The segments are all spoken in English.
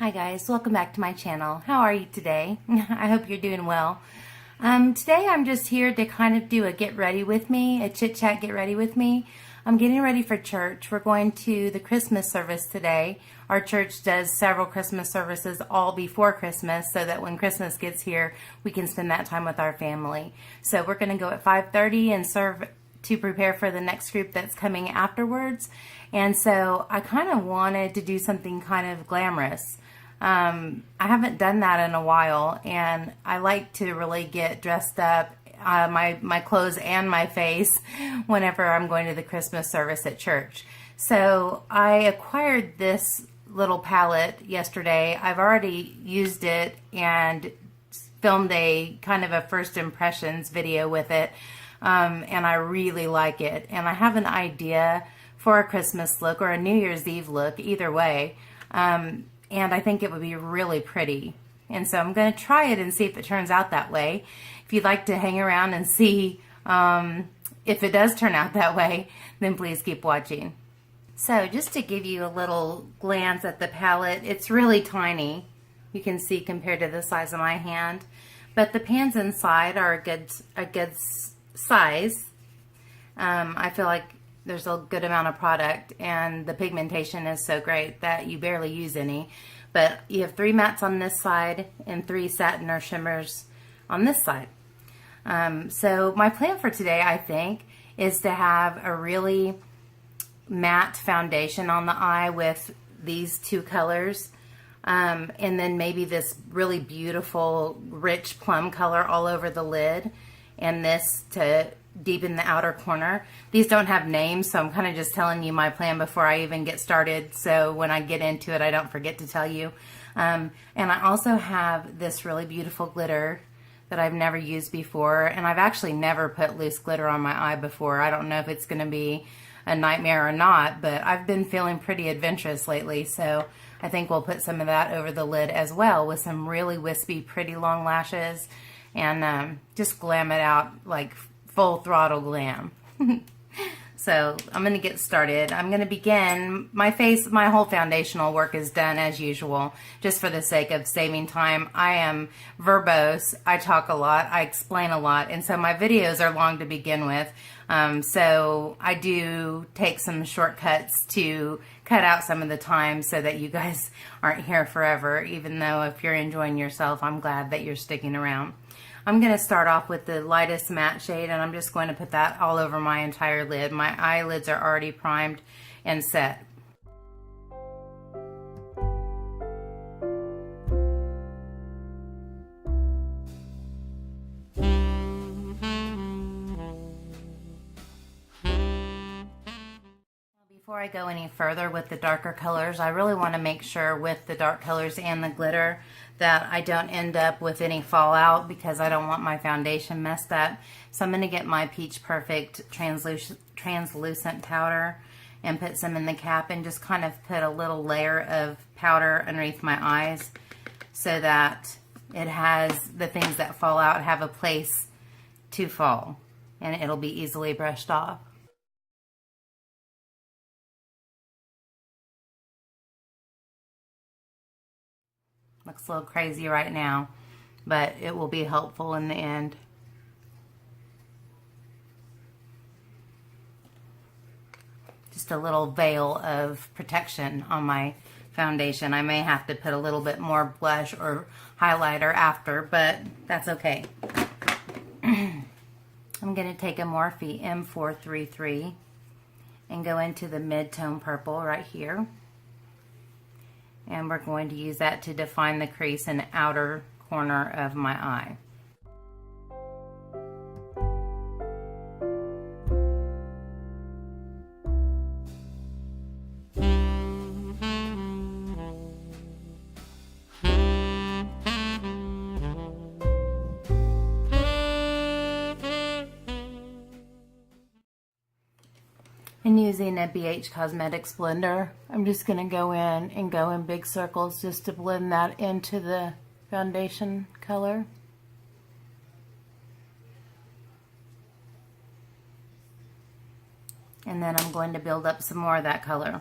Hi guys, welcome back to my channel. How are you today? I hope you're doing well. Today I'm just here to kind of do a get ready with me, a chit chat get ready with me. I'm getting ready for church. We're going to the Christmas service today. Our church does several Christmas services all before Christmas so that when Christmas gets here, we can spend that time with our family. So we're going to go at 5:30 and serve to prepare for the next group that's coming afterwards. And so I kind of wanted to do something kind of glamorous. I haven't done that in a while, and I like to really get dressed up, my clothes and my face, whenever I'm going to the Christmas service at church. So I acquired this little palette yesterday. I've already used it and filmed a kind of a first impressions video with it, and I really like it. And I have an idea for a Christmas look or a New Year's Eve look, either way. And I think it would be really pretty. And so I'm going to try it and see if it turns out that way. If you'd like to hang around and see if it does turn out that way, then please keep watching. So just to give you a little glance at the palette, it's really tiny. You can see compared to the size of my hand. But the pans inside are a good size. I feel like there's a good amount of product, and the pigmentation is so great that you barely use any. But you have 3 mattes on this side and 3 satin or shimmers on this side. So my plan for today, I think, is to have a really matte foundation on the eye with these 2 colors. And then maybe this really beautiful, rich plum color all over the lid, and this to deepen the outer corner. These don't have names, so I'm kind of just telling you my plan before I even get started, so when I get into it I don't forget to tell you. And I also have this really beautiful glitter that I've never used before, and I've actually never put loose glitter on my eye before. I don't know if it's going to be a nightmare or not, but I've been feeling pretty adventurous lately, so I think we'll put some of that over the lid as well with some really wispy, pretty long lashes, and just glam it out like full throttle glam. So I'm going to get started. I'm going to begin. My whole foundational work is done as usual, just for the sake of saving time. I am verbose. I talk a lot. I explain a lot. And so my videos are long to begin with. So I do take some shortcuts to cut out some of the time so that you guys aren't here forever. Even though if you're enjoying yourself, I'm glad that you're sticking around. I'm going to start off with the lightest matte shade, and I'm just going to put that all over my entire lid. My eyelids are already primed and set. Before I go any further with the darker colors, I really want to make sure with the dark colors and the glitter that I don't end up with any fallout, because I don't want my foundation messed up. So I'm going to get my Peach Perfect translucent powder and put some in the cap and just kind of put a little layer of powder underneath my eyes so that it has the things that fall out have a place to fall, and it'll be easily brushed off. Looks a little crazy right now, but it will be helpful in the end. Just a little veil of protection on my foundation. I may have to put a little bit more blush or highlighter after, but that's okay. I'm going to take a Morphe M433 and go into the mid-tone purple right here. And we're going to use that to define the crease in the outer corner of my eye. And using a BH Cosmetics blender, I'm just going to go in big circles just to blend that into the foundation color. And then I'm going to build up some more of that color.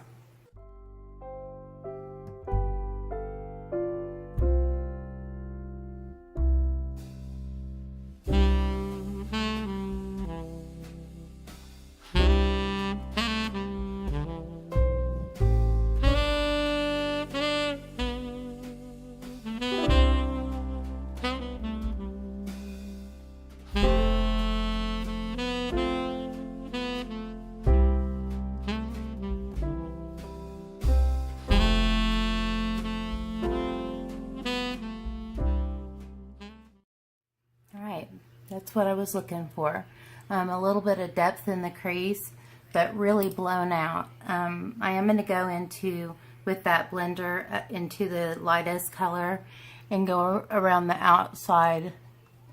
what I was looking for. A little bit of depth in the crease, but really blown out. I am going to go into, with that blender, into the lightest color and go around the outside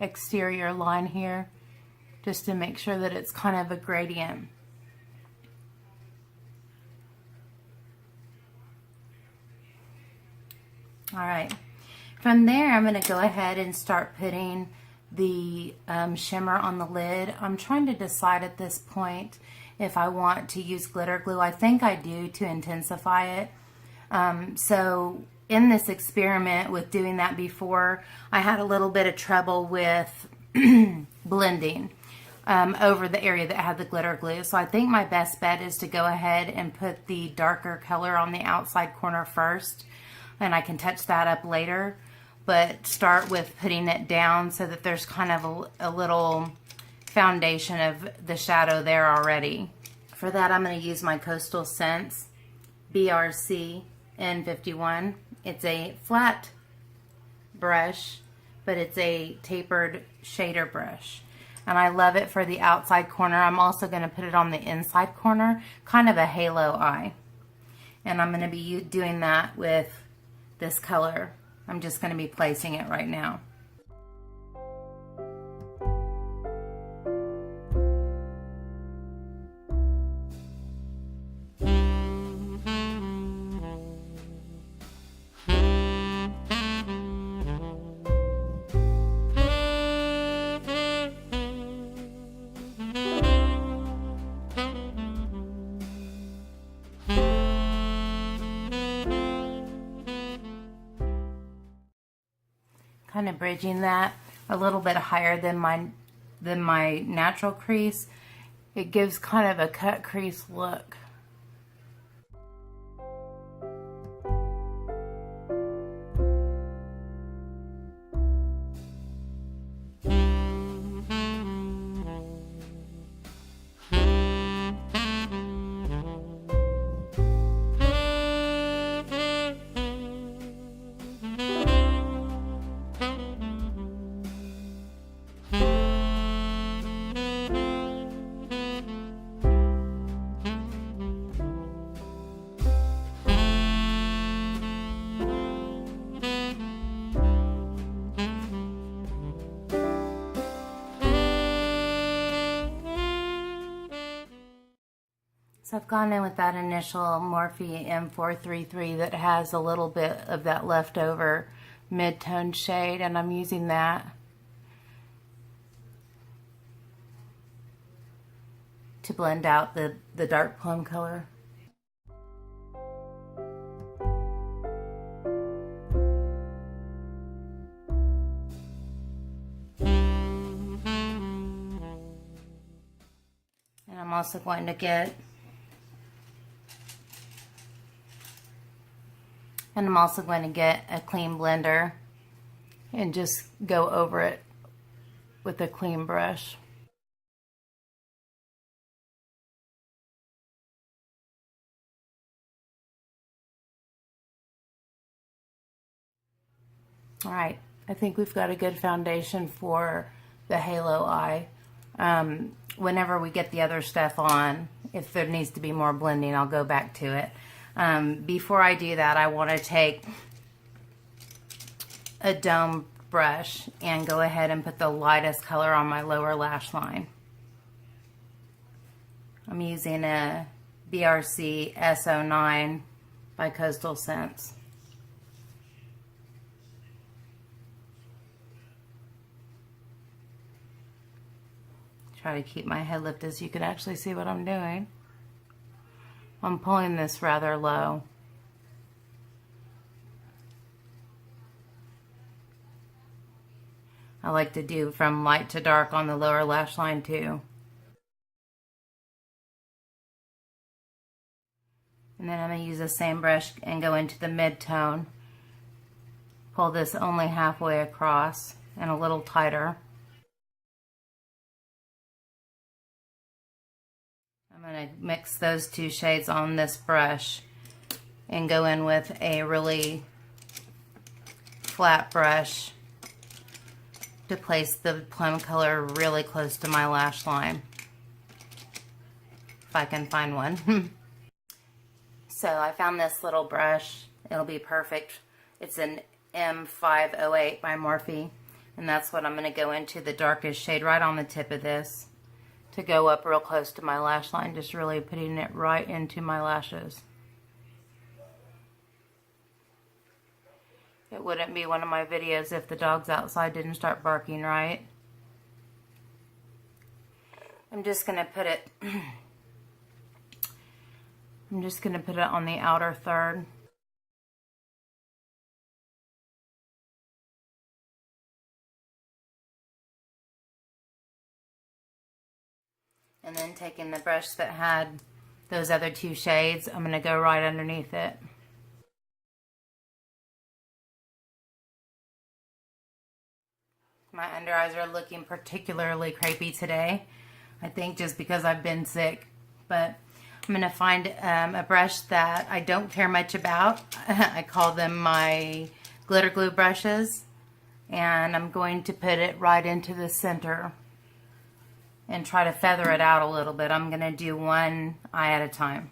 exterior line here, just to make sure that it's kind of a gradient. Alright, from there I'm going to go ahead and start putting the shimmer on the lid. I'm trying to decide at this point if I want to use glitter glue. I think I do, to intensify it. So in this experiment with doing that before, I had a little bit of trouble with blending over the area that had the glitter glue. So I think my best bet is to go ahead and put the darker color on the outside corner first, and I can touch that up later, but start with putting it down so that there's kind of a little foundation of the shadow there already. For that, I'm going to use my Coastal Scents BRC N51. It's a flat brush, but it's a tapered shader brush. And I love it for the outside corner. I'm also going to put it on the inside corner, kind of a halo eye. And I'm going to be doing that with this color. I'm just going to be placing it right now. Kind of bridging that a little bit higher than my natural crease. It gives kind of a cut crease look. So I've gone in with that initial Morphe M433 that has a little bit of that leftover mid-tone shade, and I'm using that to blend out the dark plum color. And I'm also going to get a clean blender and just go over it with a clean brush. All right, I think we've got a good foundation for the halo eye. Whenever we get the other stuff on, if there needs to be more blending, I'll go back to it. Before I do that, I want to take a dome brush and go ahead and put the lightest color on my lower lash line. I'm using a BRC S09 by Coastal Scents. Try to keep my head lifted so you can actually see what I'm doing. I'm pulling this rather low. I like to do from light to dark on the lower lash line too. And then I'm going to use the same brush and go into the mid-tone. Pull this only halfway across and a little tighter. I'm going to mix those two shades on this brush and go in with a really flat brush to place the plum color really close to my lash line, if I can find one. So I found this little brush. It'll be perfect. It's an M508 by Morphe, and that's what I'm going to go into, the darkest shade right on the tip of this, to go up real close to my lash line, just really putting it right into my lashes. It wouldn't be one of my videos if the dogs outside didn't start barking, right? I'm just going to put it on the outer third. And then taking the brush that had those other two shades, I'm going to go right underneath it. My under eyes are looking particularly crepey today. I think just because I've been sick. But I'm going to find a brush that I don't care much about. I call them my glitter glue brushes. And I'm going to put it right into the center and try to feather it out a little bit. I'm going to do one eye at a time.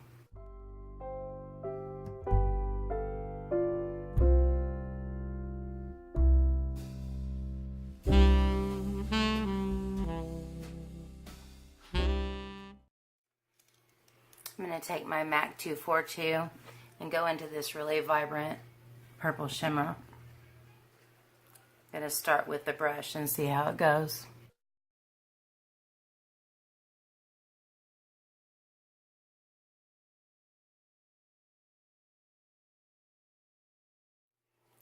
I'm going to take my MAC 242 and go into this really vibrant purple shimmer. I'm going to start with the brush and see how it goes.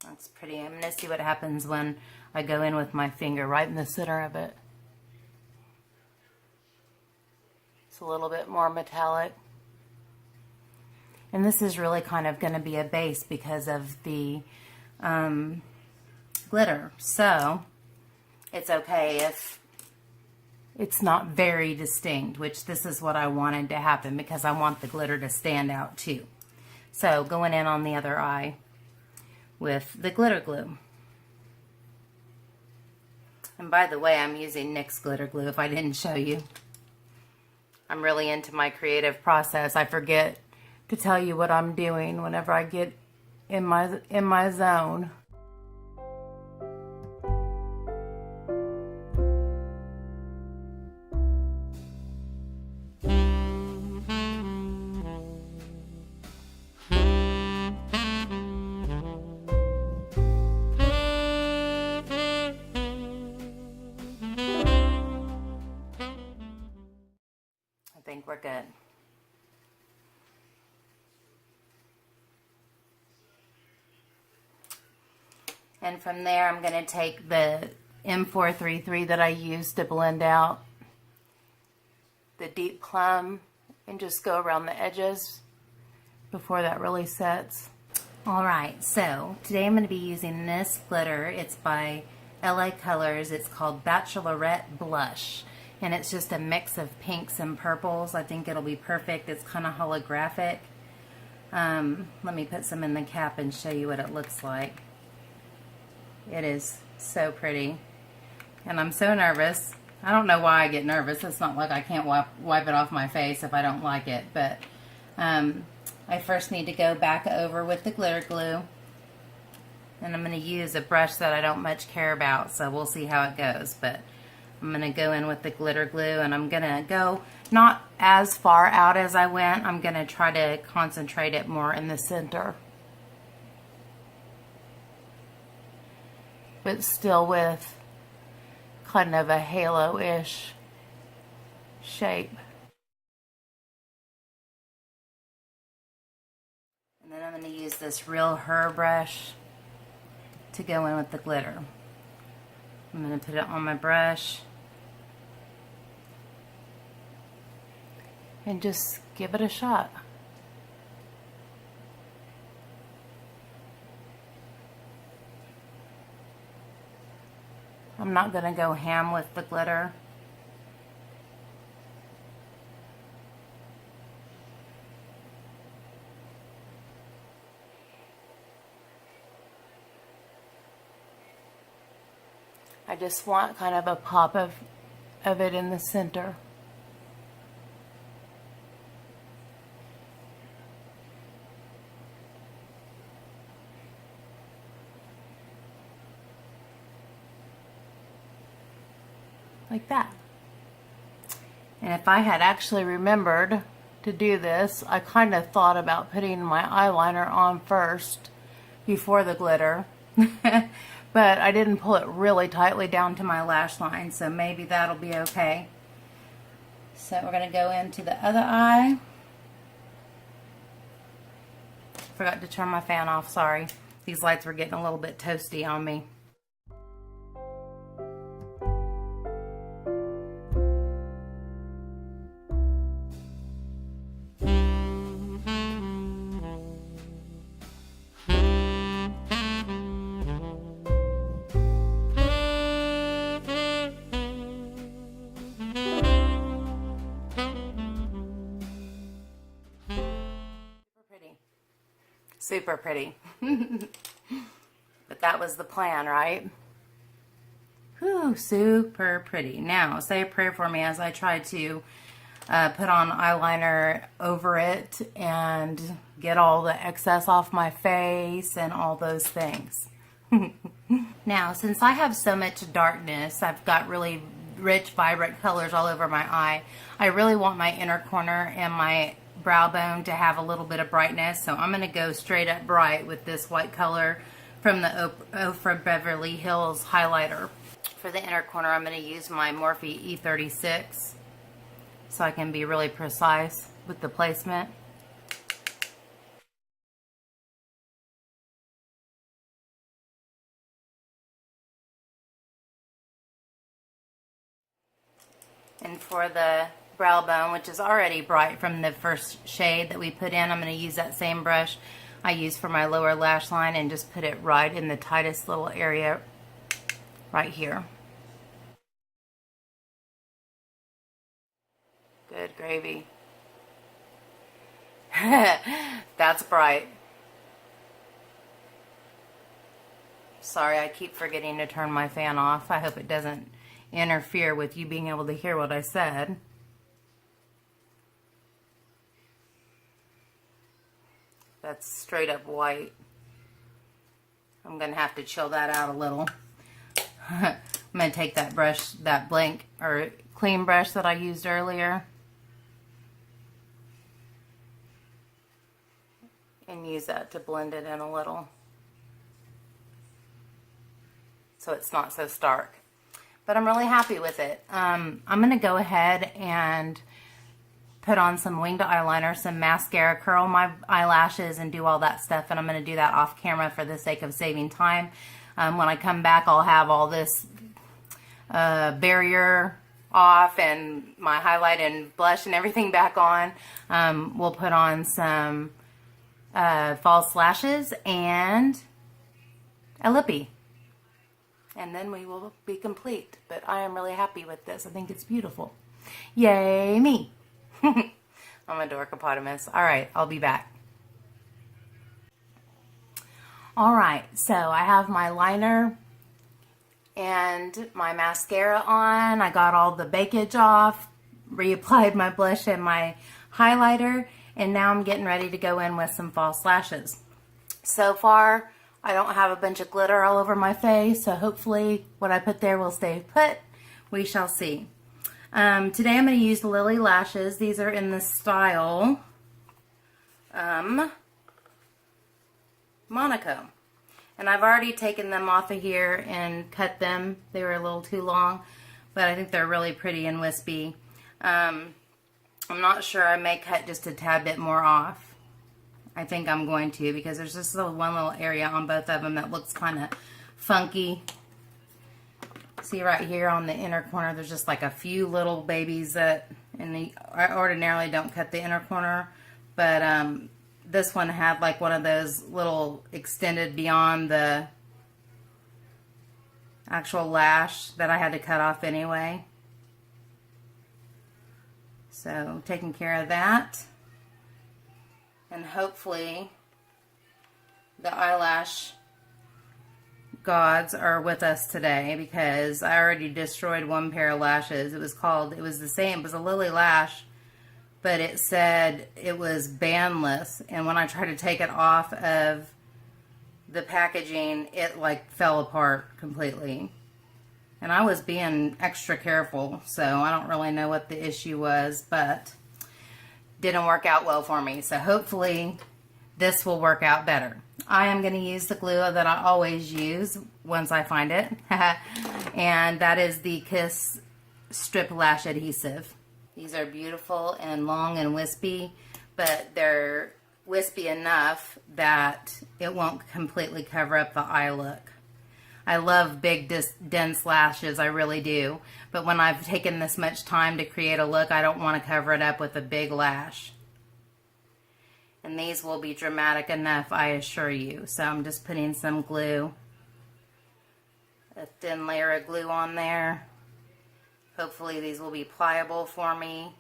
That's pretty. I'm going to see what happens when I go in with my finger right in the center of it. It's a little bit more metallic. And this is really kind of going to be a base because of the glitter. So it's okay if it's not very distinct, which this is what I wanted to happen because I want the glitter to stand out too. So going in on the other eye with the glitter glue. And by the way, I'm using NYX glitter glue if I didn't show you. I'm really into my creative process. I forget to tell you what I'm doing whenever I get in my zone. I think we're good. And from there, I'm going to take the M433 that I used to blend out the deep plum and just go around the edges before that really sets. Alright, so today I'm going to be using this glitter. It's by LA Colors. It's called Bachelorette Blush. And it's just a mix of pinks and purples. I think it'll be perfect. It's kind of holographic. Let me put some in the cap and show you what it looks like. It is so pretty. And I'm so nervous. I don't know why I get nervous. It's not like I can't wipe it off my face if I don't like it. But I first need to go back over with the glitter glue. And I'm going to use a brush that I don't much care about. So we'll see how it goes. But I'm going to go in with the glitter glue. And I'm going to go not as far out as I went. I'm going to try to concentrate it more in the center. But still with kind of a halo-ish shape. And then I'm going to use this Real Her brush to go in with the glitter. I'm going to put it on my brush and just give it a shot. I'm not going to go ham with the glitter. I just want kind of a pop of it in the center. Like that. And if I had actually remembered to do this, I kind of thought about putting my eyeliner on first before the glitter. But I didn't pull it really tightly down to my lash line, so maybe that'll be okay. So we're going to go into the other eye. Forgot to turn my fan off, sorry. These lights were getting a little bit toasty on me. Super pretty. But that was the plan, right? Whew, super pretty. Now, say a prayer for me as I try to put on eyeliner over it and get all the excess off my face and all those things. Now, since I have so much darkness, I've got really rich, vibrant colors all over my eye. I really want my inner corner and my brow bone to have a little bit of brightness, so I'm going to go straight up bright with this white color from the Ofra Beverly Hills highlighter. For the inner corner, I'm going to use my Morphe E36 so I can be really precise with the placement. And for the brow bone, which is already bright from the first shade that we put in, I'm going to use that same brush I used for my lower lash line and just put it right in the tightest little area right here. Good gravy. That's bright. Sorry, I keep forgetting to turn my fan off. I hope it doesn't interfere with you being able to hear what I said. That's straight up white. I'm going to have to chill that out a little. I'm going to take that brush, that blank or clean brush that I used earlier, and use that to blend it in a little so it's not so stark. But I'm really happy with it. I'm going to go ahead and put on some winged eyeliner, some mascara, curl my eyelashes, and do all that stuff. And I'm going to do that off camera for the sake of saving time. When I come back, I'll have all this barrier off and my highlight and blush and everything back on. We'll put on some false lashes and a lippy. And then we will be complete. But I am really happy with this. I think it's beautiful. Yay me! I'm a dorkopotamus. Alright, I'll be back. Alright, so I have my liner and my mascara on. I got all the bakage off, reapplied my blush and my highlighter, and now I'm getting ready to go in with some false lashes. So far, I don't have a bunch of glitter all over my face, so hopefully what I put there will stay put. We shall see. Today I'm going to use the Lily lashes. These are in the style Monaco. And I've already taken them off of here and cut them. They were a little too long, but I think they're really pretty and wispy. I'm not sure. I may cut just a tad bit more off. I think I'm going to, because there's just one little area on both of them that looks kind of funky. See right here on the inner corner, there's just like a few little babies that, I ordinarily don't cut the inner corner, but this one had like one of those little extended beyond the actual lash that I had to cut off anyway. So taking care of that, and hopefully the eyelash gods are with us today because I already destroyed one pair of lashes. It was the same, it was a Lily Lash, but it said it was bandless. And when I tried to take it off of the packaging, it like fell apart completely. And I was being extra careful, so I don't really know what the issue was, but didn't work out well for me. So hopefully this will work out better. I am going to use the glue that I always use once I find it. And that is the Kiss Strip Lash Adhesive. These are beautiful and long and wispy, but they're wispy enough that it won't completely cover up the eye look. I love big, dense lashes, I really do. But when I've taken this much time to create a look, I don't want to cover it up with a big lash. And these will be dramatic enough, I assure you. So I'm just putting some glue, a thin layer of glue on there. Hopefully these will be pliable for me.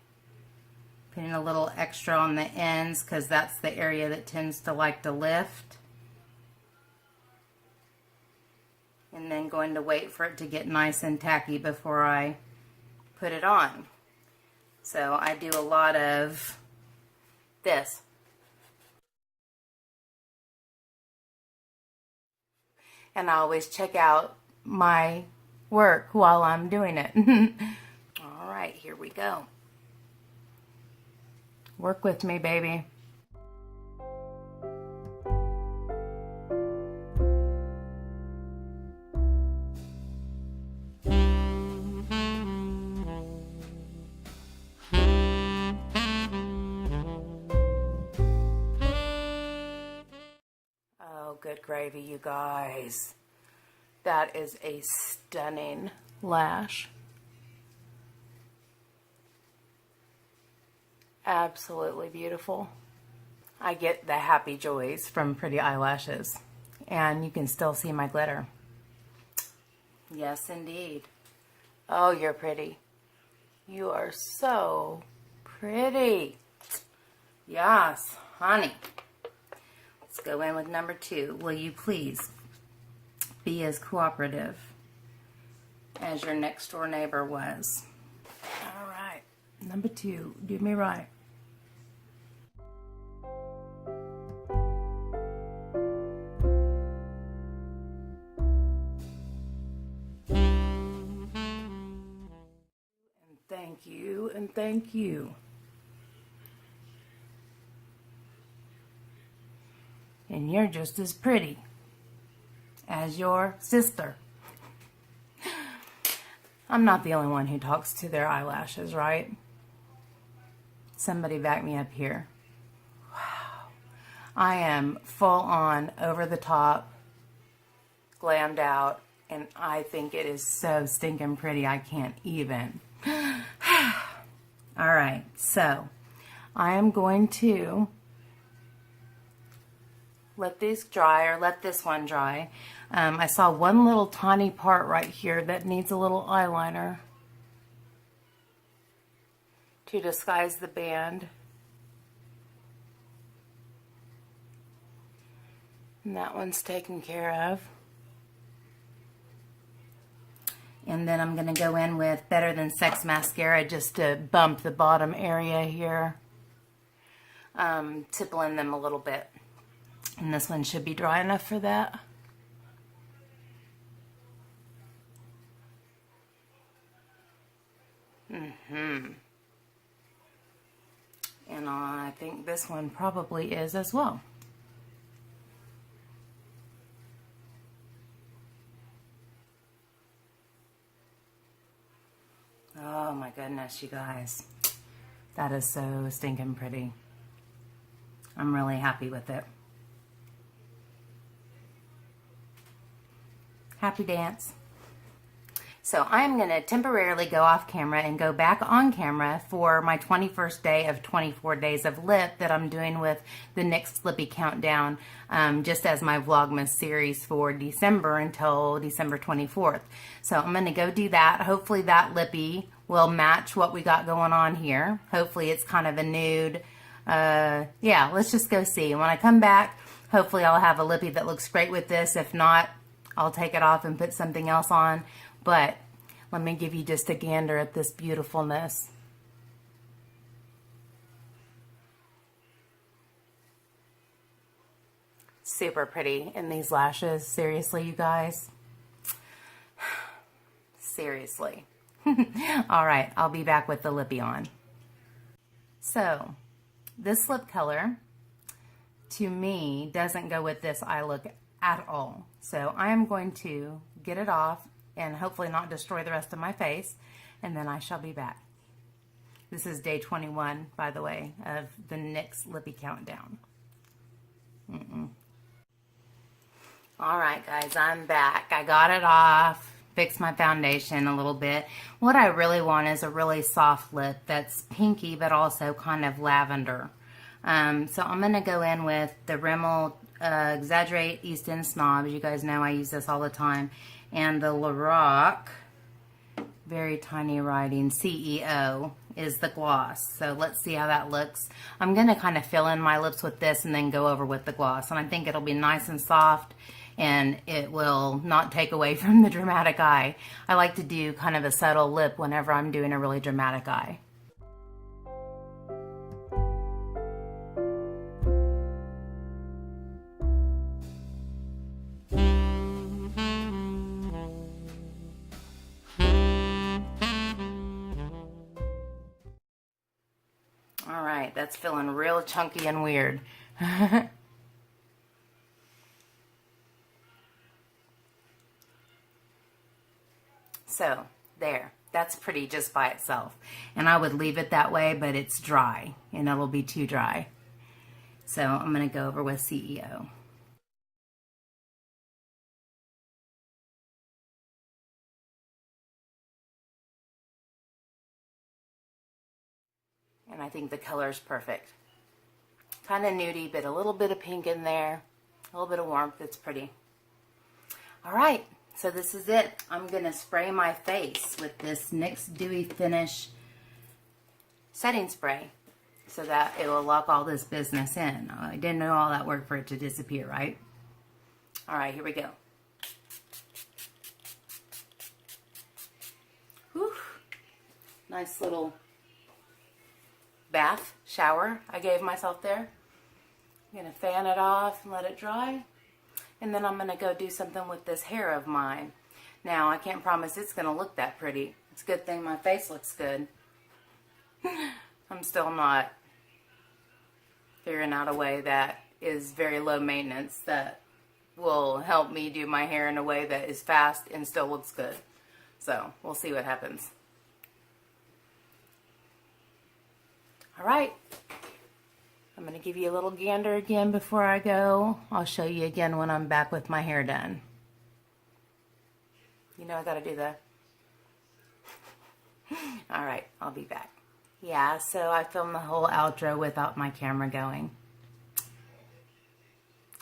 Putting a little extra on the ends because that's the area that tends to like to lift. And then going to wait for it to get nice and tacky before I put it on. So I do a lot of this. And I always check out my work while I'm doing it. All right, here we go. Work with me, baby. Oh, good gravy, you guys. That is a stunning lash. Absolutely beautiful. I get the happy joys from pretty eyelashes. And you can still see my glitter. Yes, indeed. Oh, you're pretty. You are so pretty. Yes, honey. Let's go in with number 2. Will you please be as cooperative as your next door neighbor was? All right. Number 2. Do me right. And thank you, and thank you. And you're just as pretty as your sister. I'm not the only one who talks to their eyelashes, right? Somebody back me up here. Wow. I am full on, over the top, glammed out, and I think it is so stinking pretty I can't even. All right, so I am going to let these dry, or let this one dry. I saw one little tiny part right here that needs a little eyeliner to disguise the band. And that one's taken care of. And then I'm going to go in with Better Than Sex mascara just to bump the bottom area here, to blend them a little bit. And this one should be dry enough for that. And I think this one probably is as well. Oh my goodness, you guys. That is so stinking pretty. I'm really happy with it. Happy dance. So I'm going to temporarily go off camera and go back on camera for my 21st day of 24 days of lip that I'm doing with the NYX Lippy Countdown, just as my Vlogmas series for December until December 24th. So I'm going to go do that. Hopefully that lippy will match what we got going on here. Hopefully it's kind of a nude. Yeah, let's just go see. When I come back, hopefully I'll have a lippy that looks great with this. If not, I'll take it off and put something else on. But let me give you just a gander at this beautifulness. Super pretty in these lashes. Seriously, you guys. Seriously. All right, I'll be back with the lippy on. So, this lip color, to me, doesn't go with this eye look at all. So, I am going to get it off and hopefully not destroy the rest of my face, and then I shall be back. This is day 21, by the way, of the NYX Lippy Countdown. All right, guys, I'm back. I got it off, fixed my foundation a little bit. What I really want is a really soft lip that's pinky, but also kind of lavender. So I'm going to go in with the Rimmel Exaggerate East End Snob. As you guys know, I use this all the time. And the Lorac, very tiny writing, CEO is the gloss. So let's see how that looks. I'm going to kind of fill in my lips with this and then go over with the gloss. And I think it'll be nice and soft, and it will not take away from the dramatic eye. I like to do kind of a subtle lip whenever I'm doing a really dramatic eye. All right, that's feeling real chunky and weird. So, there. That's pretty just by itself. And I would leave it that way, but it's dry, and it'll be too dry. So, I'm going to go over with CEO. And I think the color is perfect. Kind of nudie, but a little bit of pink in there. A little bit of warmth. It's pretty. All right. So this is it. I'm going to spray my face with this NYX Dewy Finish setting spray so that it will lock all this business in. I didn't know all that work for it to disappear, right? All right, here we go. Whew. Nice little bath, shower I gave myself there. I'm going to fan it off and let it dry. And then I'm going to go do something with this hair of mine. Now, I can't promise it's going to look that pretty. It's a good thing my face looks good. I'm still not figuring out a way that is very low maintenance that will help me do my hair in a way that is fast and still looks good. So, we'll see what happens. All right. I'm going to give you a little gander again before I go. I'll show you again when I'm back with my hair done. You know I got to do that. All right, I'll be back. Yeah, so I filmed the whole outro without my camera going.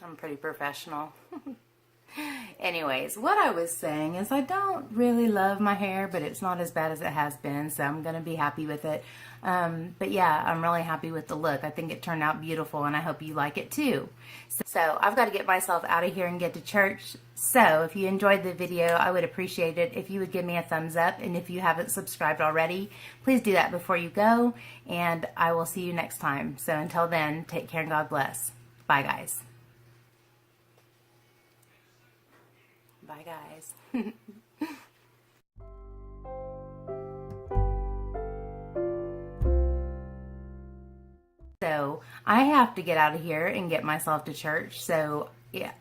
I'm pretty professional. Anyways, what I was saying is I don't really love my hair, but it's not as bad as it has been, so I'm going to be happy with it. But yeah, I'm really happy with the look. I think it turned out beautiful, and I hope you like it too. So I've got to get myself out of here and get to church. So if you enjoyed the video, I would appreciate it if you would give me a thumbs up. And if you haven't subscribed already, please do that before you go. And I will see you next time. So until then, take care and God bless. Bye, guys. Bye, guys. So I have to get out of here and get myself to church. So yeah.